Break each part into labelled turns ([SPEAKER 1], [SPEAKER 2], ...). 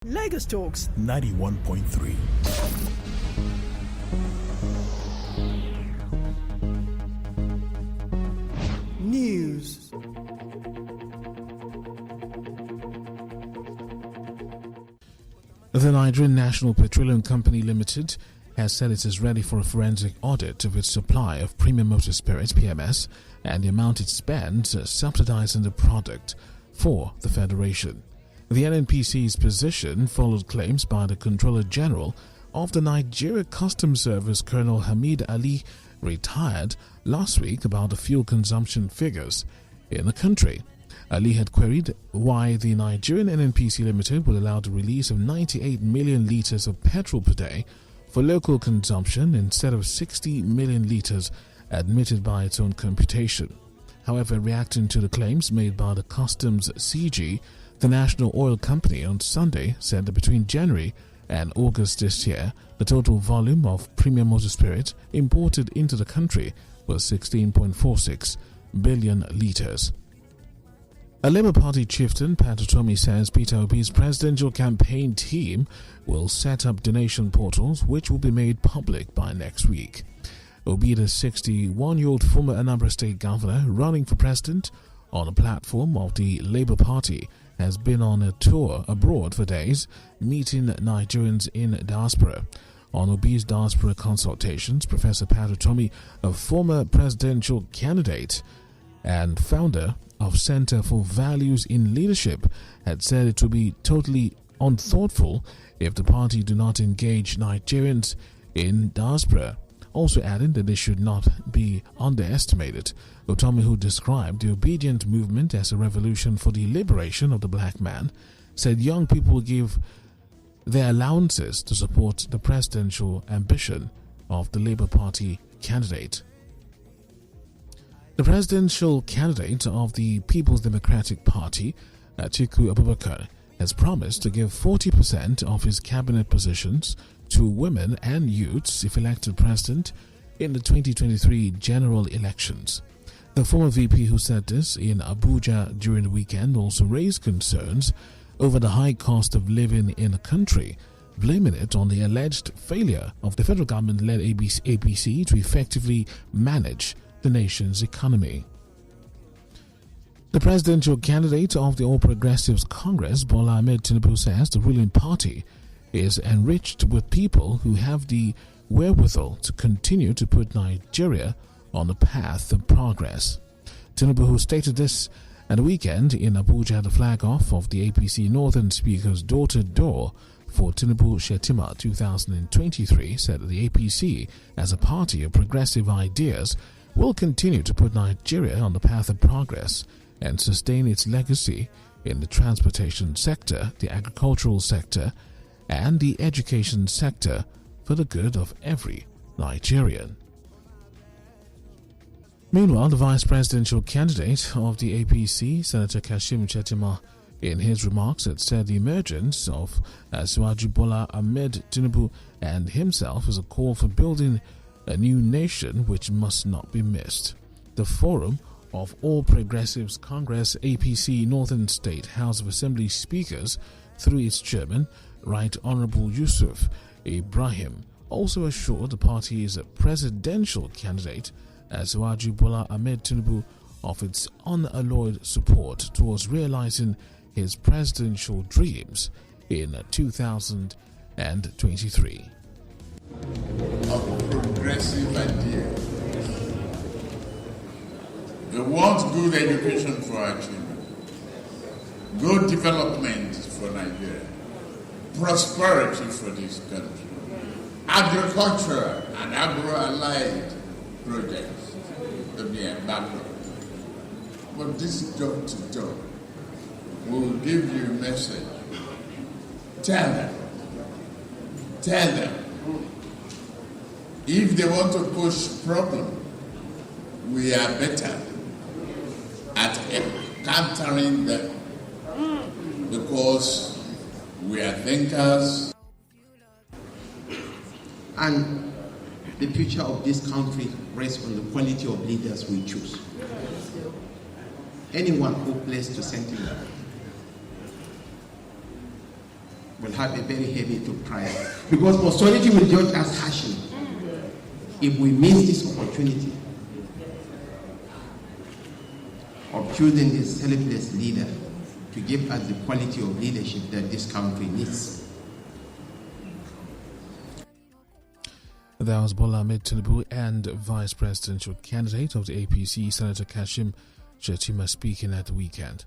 [SPEAKER 1] Lagos Talks
[SPEAKER 2] 91.3.
[SPEAKER 1] News.
[SPEAKER 3] The Nigerian National Petroleum Company Limited has said it is ready for a forensic audit of its supply of premium motor spirits (PMS) and the amount it spends subsidizing the product for the Federation. The NNPC's position followed claims by the Controller General of the Nigeria Customs Service, Colonel Hamid Ali, retired last week, about the fuel consumption figures in the country. Ali had queried why the Nigerian NNPC Limited will allow the release of 98 million litres of petrol per day for local consumption instead of 60 million litres admitted by its own computation. However, reacting to the claims made by the Customs CG, the National Oil Company on Sunday said that between January and August this year, the total volume of premium motor spirit imported into the country was 16.46 billion litres. A Labour Party chieftain, Pat Otomi, says Peter Obi's presidential campaign team will set up donation portals which will be made public by next week. Obi, the 61-year-old former Anambra State governor running for president on a platform of the Labour Party, has been on a tour abroad for days, meeting Nigerians in diaspora. On Obi's diaspora consultations, Professor Pat Otomi, a former presidential candidate and founder of Center for Values in Leadership, had said it would be totally unthoughtful if the party do not engage Nigerians in diaspora, also adding that they should not be underestimated. Otomi, who described the Obedient movement as a revolution for the liberation of the black man, said young people give their allowances to support the presidential ambition of the Labour Party candidate. The presidential candidate of the People's Democratic Party, Atiku Abubakar, has promised to give 40% of his cabinet positions to women and youths if elected president in the 2023 general elections. The former VP, who said this in Abuja during the weekend, also raised concerns over the high cost of living in the country, blaming it on the alleged failure of the federal government-led APC to effectively manage the nation's economy. The presidential candidate of the All Progressives Congress, Bola Tinubu, says the ruling party is enriched with people who have the wherewithal to continue to put Nigeria on the path of progress. Tinubu, who stated this at the weekend in Abuja at the flag-off of the APC Northern Speaker's door-to-door for Tinubu Shetima 2023, said that the APC, as a party of progressive ideas, will continue to put Nigeria on the path of progress and sustain its legacy in the transportation sector, the agricultural sector, and the education sector for the good of every Nigerian. Meanwhile, the vice presidential candidate of the APC, Senator Kashim Shettima, in his remarks had said the emergence of Asiwaju Bola Ahmed Tinubu and himself is a call for building a new nation which must not be missed. The Forum of All Progressives Congress APC Northern State House of Assembly Speakers, through its chairman, Right Honorable Yusuf Ibrahim, also assured the party's presidential candidate, Asiwaju Bola Ahmed Tinubu, of its unalloyed support towards realizing his presidential dreams in 2023.
[SPEAKER 4] Of progressive ideas. We want good education for our children, good development for Nigeria, prosperity for this country, agriculture and agro-allied projects to be embarked on. But this door-to-door will give you a message. Tell them. If they want to push problem, we are better at countering them because we are thinkers.
[SPEAKER 5] And the future of this country rests on the quality of leaders we choose. Anyone who plays to sentiment will have a very heavy to cry, because posterity will judge us harshly if we miss this opportunity of choosing this selfless leader to give us the quality of leadership that this country needs.
[SPEAKER 3] That was Bola Tinubu and Vice Presidential candidate of the APC, Senator Kashim Shettima, speaking at the weekend.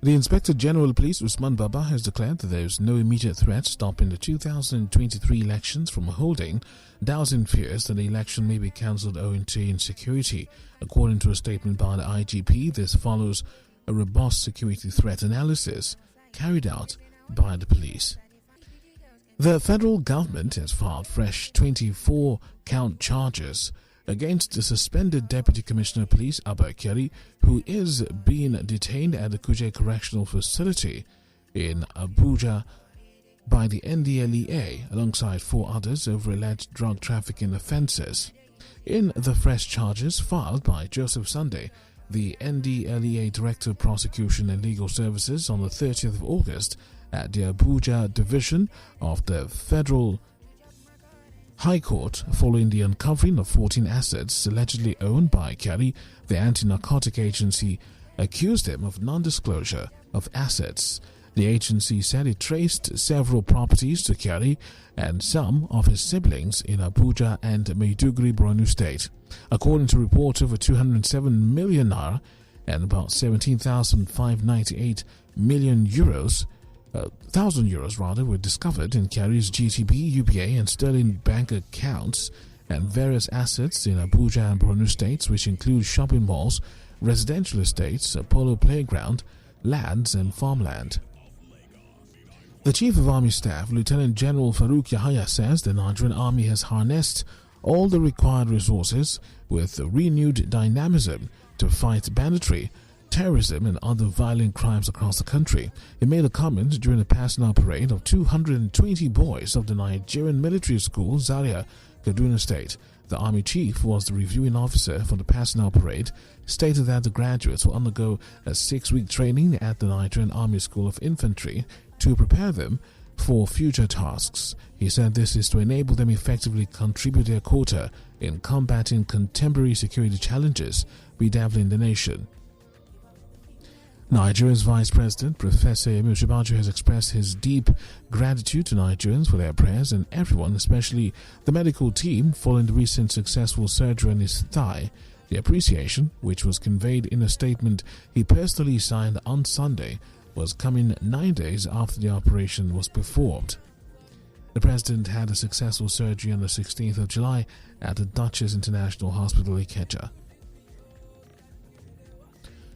[SPEAKER 3] The Inspector General of Police, Usman Baba, has declared that there is no immediate threat stopping the 2023 elections from holding, dousing fears that the election may be cancelled owing to insecurity. According to a statement by the IGP, this follows a robust security threat analysis carried out by the police. The federal government has filed fresh 24-count charges against the suspended Deputy Commissioner of Police, Abba Kyari, who is being detained at the Kuje Correctional Facility in Abuja by the NDLEA alongside 4 others over alleged drug trafficking offences. In the fresh charges filed by Joseph Sunday, the NDLEA Director of Prosecution and Legal Services, on the 30th of August at the Abuja Division of the Federal High Court, following the uncovering of 14 assets allegedly owned by Kyari, the anti-narcotic agency accused him of non-disclosure of assets. The agency said it traced several properties to Kyari and some of his siblings in Abuja and Maiduguri, Borno State. According to reports, over 207 million naira and about 17,598 million euros, €1,000 were discovered in Kyari's GTB, UBA and Sterling bank accounts and various assets in Abuja and Borno states, which include shopping malls, residential estates, a polo playground, lands and farmland. The Chief of Army Staff, Lieutenant General Farouk Yahaya, says the Nigerian Army has harnessed all the required resources with renewed dynamism to fight banditry, terrorism and other violent crimes across the country. He made a comment during a passing out parade of 220 boys of the Nigerian military school, Zaria, Kaduna State. The Army Chief was the reviewing officer for the passing out parade, stated that the graduates will undergo a 6-week training at the Nigerian Army School of Infantry to prepare them for future tasks. He said this is to enable them effectively contribute their quota in combating contemporary security challenges bedeviling the nation. Nigeria's Vice President, Professor Adebayo Banjo, has expressed his deep gratitude to Nigerians for their prayers and everyone, especially the medical team, following the recent successful surgery on his thigh. The appreciation, which was conveyed in a statement he personally signed on Sunday, was coming 9 days after the operation was performed. The President had a successful surgery on the 16th of July at the Duchess International Hospital, Ikeja.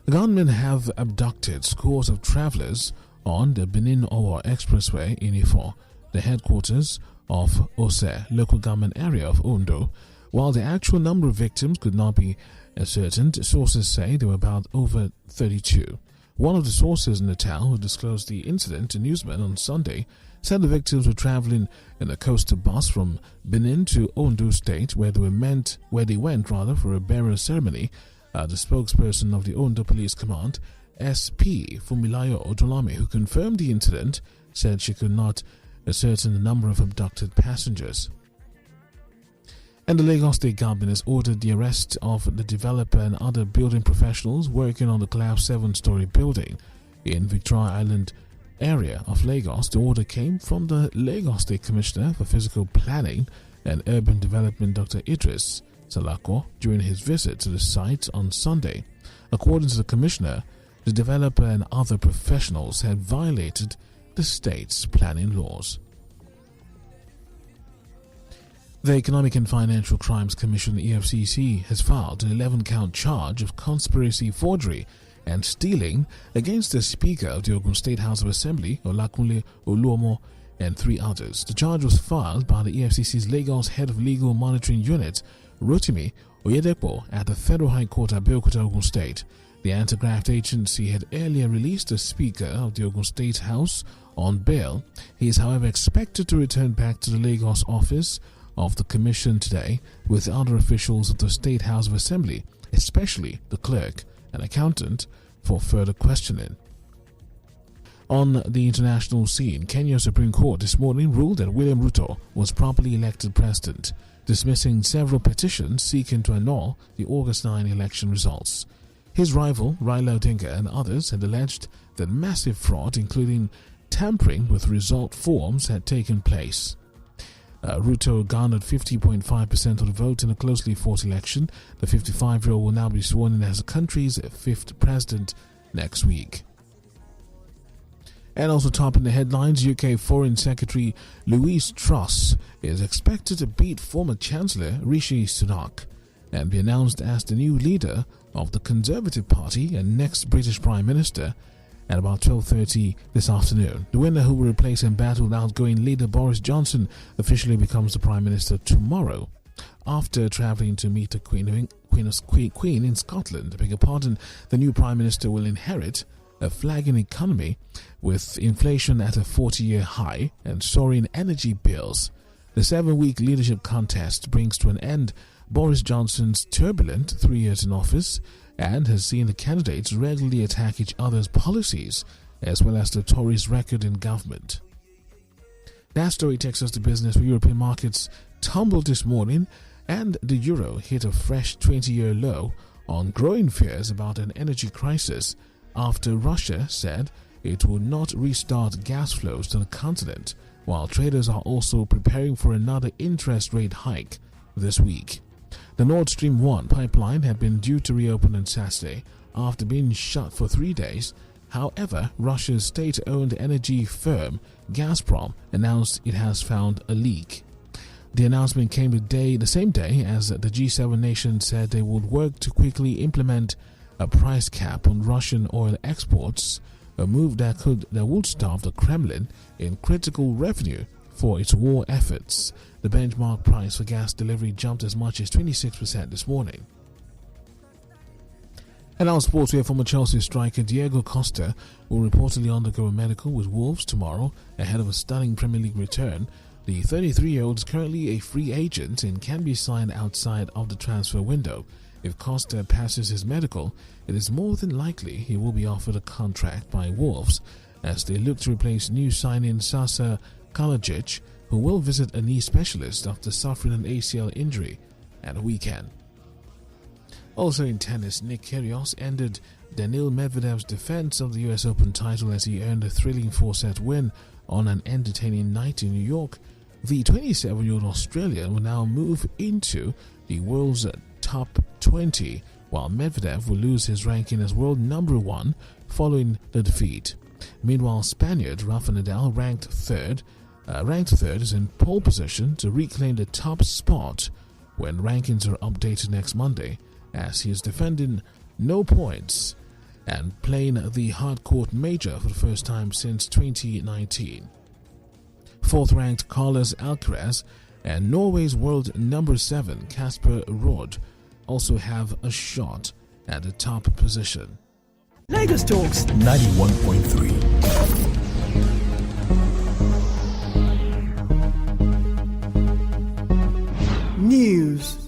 [SPEAKER 3] Gunmen have abducted scores of travelers on the Benin-Owo Expressway in Ifo, the headquarters of Ose, local government area of Ondo. While the actual number of victims could not be ascertained, sources say there were about over 32. One of the sources in the town who disclosed the incident to newsmen on Sunday said the victims were traveling in a Costa bus from Benin to Ondo State, where they went for a burial ceremony. The spokesperson of the Ondo Police Command, SP Fumilayo Odolame, who confirmed the incident, said she could not ascertain the number of abducted passengers. And the Lagos State government has ordered the arrest of the developer and other building professionals working on the collapsed 7-story building in Victoria Island area of Lagos. The order came from the Lagos State Commissioner for Physical Planning and Urban Development, Dr. Idris Salako, during his visit to the site on Sunday. According to the Commissioner, the developer and other professionals had violated the state's planning laws. The Economic and Financial Crimes Commission, EFCC, has filed an 11-count charge of conspiracy, forgery and stealing against the Speaker of the Ogun State House of Assembly, Olakunle Oluomo, and 3 others. The charge was filed by the EFCC's Lagos Head of Legal Monitoring Unit, Rotimi Oyedepo, at the Federal High Court at Abeokuta, Ogun State. The anti-graft agency had earlier released the Speaker of the Ogun State House on bail. He is, however, expected to return back to the Lagos office of the Commission today with other officials of the State House of Assembly, especially the clerk and accountant, for further questioning. On the international scene, Kenya's Supreme Court this morning ruled that William Ruto was properly elected president, dismissing several petitions seeking to annul the August 9 election results. His rival, Raila Odinga, and others had alleged that massive fraud, including tampering with result forms, had taken place. Ruto garnered 50.5% of the vote in a closely fought election. The 55-year-old will now be sworn in as the country's fifth president next week. And also topping the headlines, UK Foreign Secretary Liz Truss is expected to beat former Chancellor Rishi Sunak and be announced as the new leader of the Conservative Party and next British Prime Minister at about 12:30 this afternoon. The winner, who will replace embattled outgoing leader Boris Johnson, officially becomes the Prime Minister tomorrow after travelling to meet the Queen in Scotland. The new Prime Minister will inherit a flagging economy with inflation at a 40-year high and soaring energy bills. The 7-week leadership contest brings to an end Boris Johnson's turbulent 3 years in office and has seen the candidates regularly attack each other's policies as well as the Tories' record in government. That story takes us to business, where European markets tumbled this morning and the euro hit a fresh 20-year low on growing fears about an energy crisis after Russia said it will not restart gas flows to the continent, while traders are also preparing for another interest rate hike this week. The Nord Stream 1 pipeline had been due to reopen on Saturday after being shut for 3 days. However, Russia's state-owned energy firm Gazprom announced it has found a leak. The announcement came the same day as the G7 nations said they would work to quickly implement a price cap on Russian oil exports, a move that would starve the Kremlin in critical revenue for its war efforts. The benchmark price for gas delivery jumped as much as 26% this morning. And our sports, where former Chelsea striker Diego Costa will reportedly undergo a medical with Wolves tomorrow ahead of a stunning Premier League return. The 33-year-old is currently a free agent and can be signed outside of the transfer window. If Costa passes his medical, it is more than likely he will be offered a contract by Wolves as they look to replace new signing Sasa Kalajic, who will visit a knee specialist after suffering an ACL injury at the weekend. Also in tennis, Kyrgios ended Daniil Medvedev's defense of the US Open title as he earned a thrilling 4-set win on an entertaining night in New York. The 27-year-old Australian will now move into the world's top 20, while Medvedev will lose his ranking as world number 1 following the defeat. Meanwhile, Spaniard Rafa Nadal, ranked third, is in pole position to reclaim the top spot when rankings are updated next Monday, as he is defending no points and playing the hard-court major for the first time since 2019. Fourth-ranked Carlos Alcaraz and Norway's world number 7 Casper Ruud also have a shot at the top position.
[SPEAKER 1] Lagos Talks
[SPEAKER 2] 91.3.
[SPEAKER 1] News.